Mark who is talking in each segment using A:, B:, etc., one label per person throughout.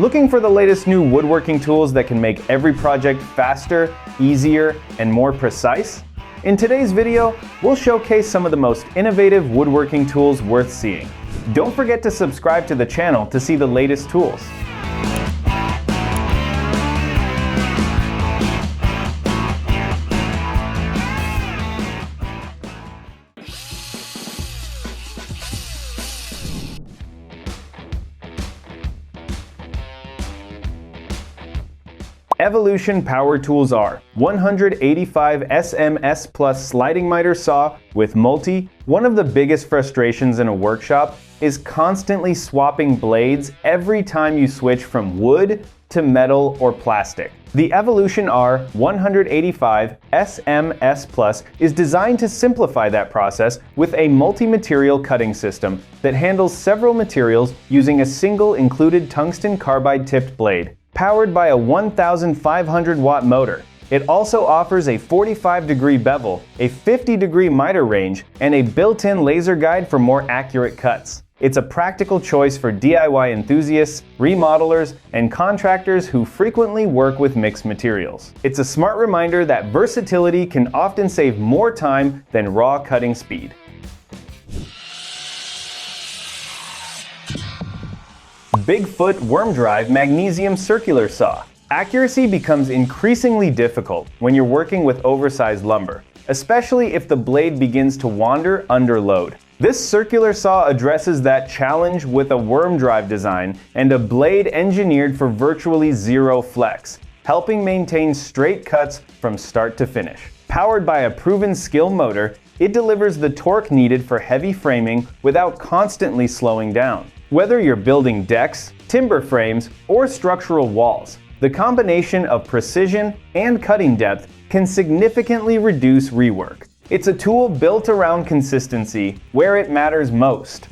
A: Looking for the latest new woodworking tools that can make every project faster, easier, and more precise? In today's video, we'll showcase some of the most innovative woodworking tools worth seeing. Don't forget to subscribe to the channel to see the latest tools. Evolution Power Tools are 185 SMS Plus sliding miter saw with multi. One of the biggest frustrations in a workshop is constantly swapping blades every time you switch from wood to metal or plastic. The Evolution R 185 SMS Plus is designed to simplify that process with a multi-material cutting system that handles several materials using a single included tungsten carbide tipped blade. Powered by a 1,500 watt motor. It also offers a 45-degree bevel, a 50-degree miter range, and a built-in laser guide for more accurate cuts. It's a practical choice for DIY enthusiasts, remodelers, and contractors who frequently work with mixed materials. It's a smart reminder that versatility can often save more time than raw cutting speed. Bigfoot Worm Drive Magnesium Circular Saw. Accuracy becomes increasingly difficult when you're working with oversized lumber, especially if the blade begins to wander under load. This circular saw addresses that challenge with a worm drive design and a blade engineered for virtually zero flex, helping maintain straight cuts from start to finish. Powered by a proven skill motor, it delivers the torque needed for heavy framing without constantly slowing down. Whether you're building decks, timber frames, or structural walls, the combination of precision and cutting depth can significantly reduce rework. It's a tool built around consistency where it matters most.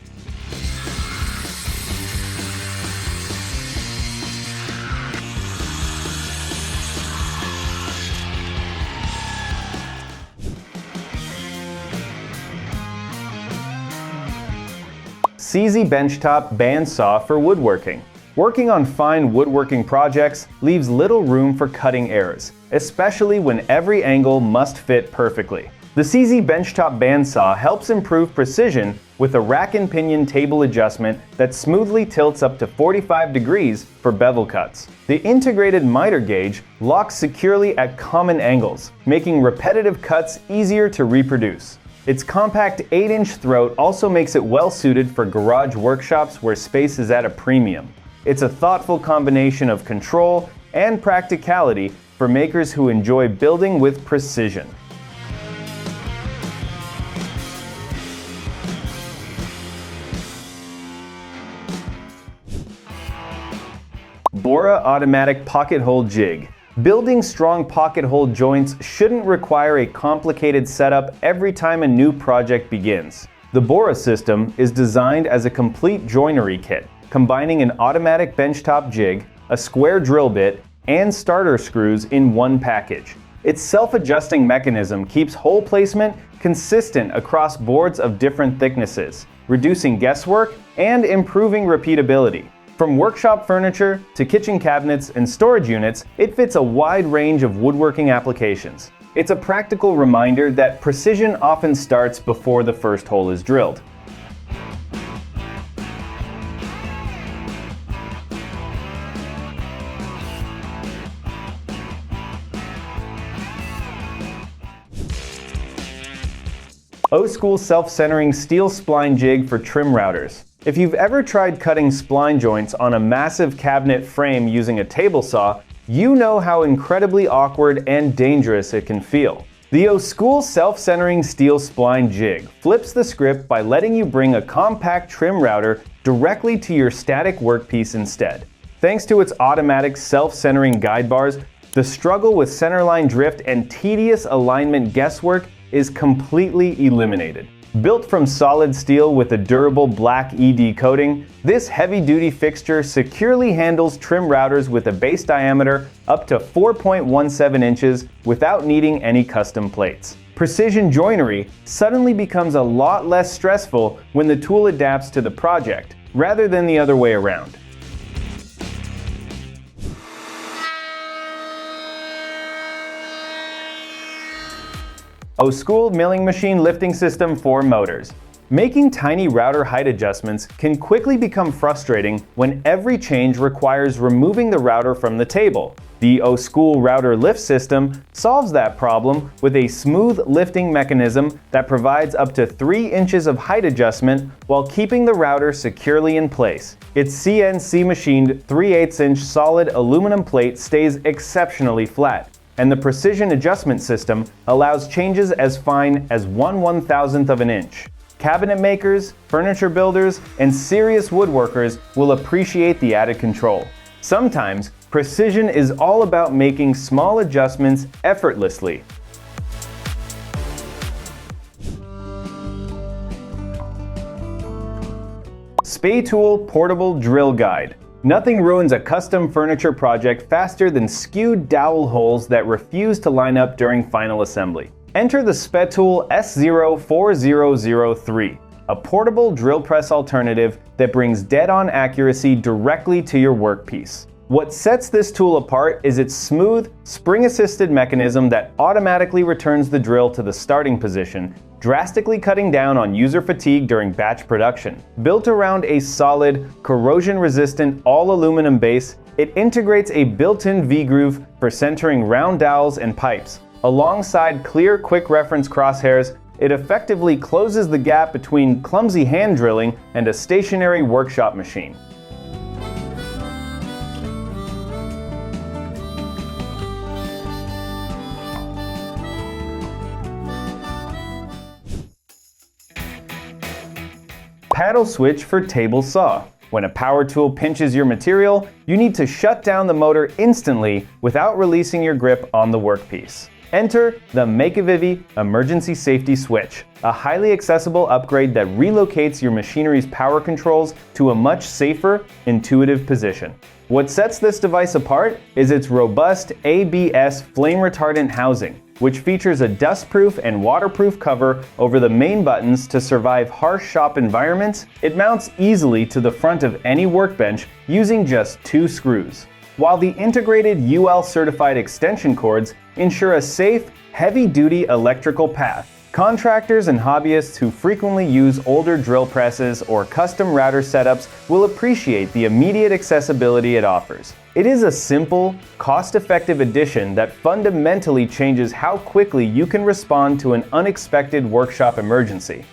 A: CZ Benchtop Bandsaw for woodworking. Working on fine woodworking projects leaves little room for cutting errors, especially when every angle must fit perfectly. The CZ Benchtop Bandsaw helps improve precision with a rack and pinion table adjustment that smoothly tilts up to 45 degrees for bevel cuts. The integrated miter gauge locks securely at common angles, making repetitive cuts easier to reproduce. Its compact 8-inch throat also makes it well suited for garage workshops where space is at a premium. It's a thoughtful combination of control and practicality for makers who enjoy building with precision. Bora Automatic Pocket Hole Jig. Building strong pocket hole joints shouldn't require a complicated setup every time a new project begins. The Bora system is designed as a complete joinery kit, combining an automatic benchtop jig, a square drill bit, and starter screws in one package. Its self-adjusting mechanism keeps hole placement consistent across boards of different thicknesses, reducing guesswork and improving repeatability. From workshop furniture to kitchen cabinets and storage units, it fits a wide range of woodworking applications. It's a practical reminder that precision often starts before the first hole is drilled. O-School self-centering steel spline jig for trim routers. If you've ever tried cutting spline joints on a massive cabinet frame using a table saw, you know how incredibly awkward and dangerous it can feel. The O-School self-centering steel spline jig flips the script by letting you bring a compact trim router directly to your static workpiece instead. Thanks to its automatic self-centering guide bars, the struggle with centerline drift and tedious alignment guesswork is completely eliminated. Built from solid steel with a durable black ED coating, this heavy-duty fixture securely handles trim routers with a base diameter up to 4.17 inches without needing any custom plates. Precision joinery suddenly becomes a lot less stressful when the tool adapts to the project, rather than the other way around. School milling machine lifting system for motors. Making tiny router height adjustments can quickly become frustrating when every change requires removing the router from the table. The School router lift system solves that problem with a smooth lifting mechanism that provides up to 3 inches of height adjustment while keeping the router securely in place. Its CNC machined 3/8-inch solid aluminum plate stays exceptionally flat, and the precision adjustment system allows changes as fine as 1/1000th of an inch. Cabinet makers, furniture builders, and serious woodworkers will appreciate the added control. Sometimes, precision is all about making small adjustments effortlessly. Spaytool Portable Drill Guide. Nothing ruins a custom furniture project faster than skewed dowel holes that refuse to line up during final assembly. Enter the Spaytool S04003, a portable drill press alternative that brings dead-on accuracy directly to your workpiece. What sets this tool apart is its smooth, spring-assisted mechanism that automatically returns the drill to the starting position, drastically cutting down on user fatigue during batch production. Built around a solid, corrosion-resistant all-aluminum base, it integrates a built-in V-groove for centering round dowels and pipes. Alongside clear quick reference crosshairs, it effectively closes the gap between clumsy hand drilling and a stationary workshop machine. Paddle switch for table saw. When a power tool pinches your material, you need to shut down the motor instantly without releasing your grip on the workpiece. Enter the Make-A-Vivi Emergency Safety Switch, a highly accessible upgrade that relocates your machinery's power controls to a much safer, intuitive position. What sets this device apart is its robust ABS flame retardant housing, which features a dustproof and waterproof cover over the main buttons to survive harsh shop environments. It mounts easily to the front of any workbench using just 2 screws, while the integrated UL certified extension cords ensure a safe, heavy-duty electrical path. Contractors and hobbyists who frequently use older drill presses or custom router setups will appreciate the immediate accessibility it offers. It is a simple, cost-effective addition that fundamentally changes how quickly you can respond to an unexpected workshop emergency.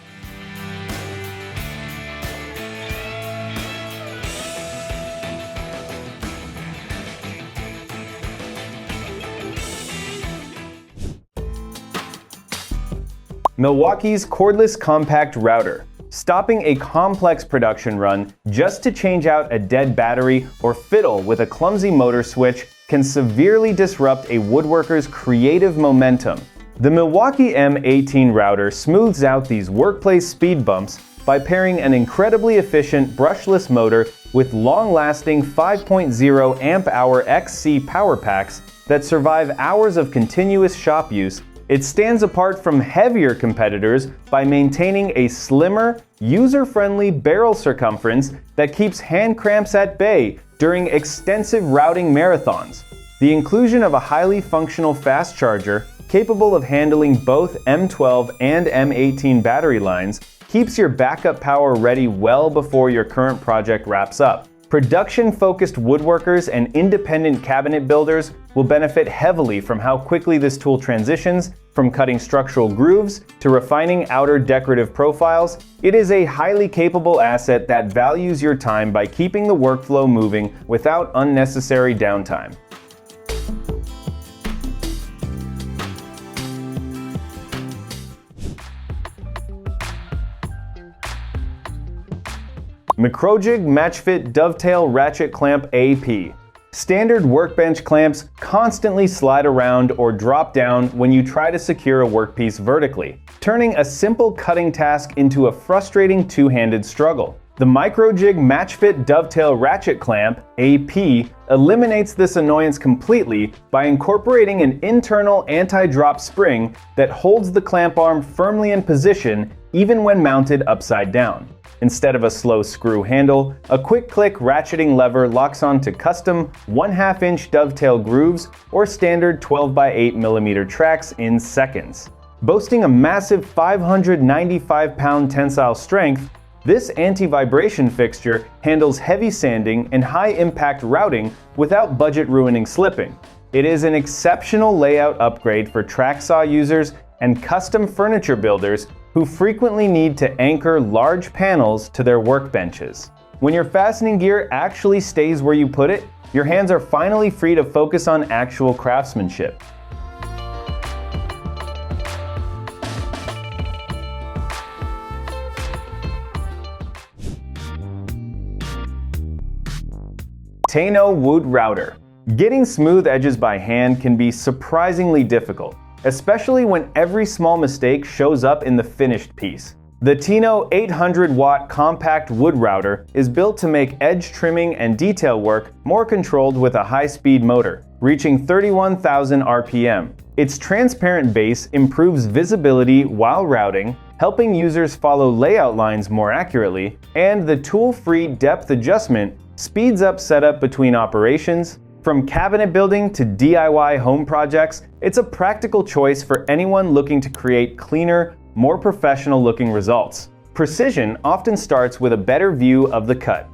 A: Milwaukee's Cordless Compact Router. Stopping a complex production run just to change out a dead battery or fiddle with a clumsy motor switch can severely disrupt a woodworker's creative momentum. The Milwaukee M18 router smooths out these workplace speed bumps by pairing an incredibly efficient brushless motor with long-lasting 5.0 amp-hour XC power packs that survive hours of continuous shop use. It stands apart from heavier competitors by maintaining a slimmer, user-friendly barrel circumference that keeps hand cramps at bay during extensive routing marathons. The inclusion of a highly functional fast charger, capable of handling both M12 and M18 battery lines, keeps your backup power ready well before your current project wraps up. Production-focused woodworkers and independent cabinet builders will benefit heavily from how quickly this tool transitions from cutting structural grooves to refining outer decorative profiles. It is a highly capable asset that values your time by keeping the workflow moving without unnecessary downtime. Microjig MatchFit Dovetail Ratchet Clamp AP. Standard workbench clamps constantly slide around or drop down when you try to secure a workpiece vertically, turning a simple cutting task into a frustrating two-handed struggle. The Microjig MatchFit Dovetail Ratchet Clamp AP eliminates this annoyance completely by incorporating an internal anti-drop spring that holds the clamp arm firmly in position even when mounted upside down. Instead of a slow screw handle, a quick-click ratcheting lever locks onto custom 1/2-inch dovetail grooves or standard 12x8mm tracks in seconds. Boasting a massive 595-pound tensile strength, this anti-vibration fixture handles heavy sanding and high-impact routing without budget-ruining slipping. It is an exceptional layout upgrade for track saw users and custom furniture builders who frequently need to anchor large panels to their workbenches. When your fastening gear actually stays where you put it, your hands are finally free to focus on actual craftsmanship. Tano Wood Router. Getting smooth edges by hand can be surprisingly difficult, especially when every small mistake shows up in the finished piece. The Tano 800-watt compact wood router is built to make edge trimming and detail work more controlled with a high-speed motor, reaching 31,000 RPM. Its transparent base improves visibility while routing, helping users follow layout lines more accurately, and the tool-free depth adjustment speeds up setup between operations. From cabinet building to DIY home projects, it's a practical choice for anyone looking to create cleaner, more professional-looking results. Precision often starts with a better view of the cut.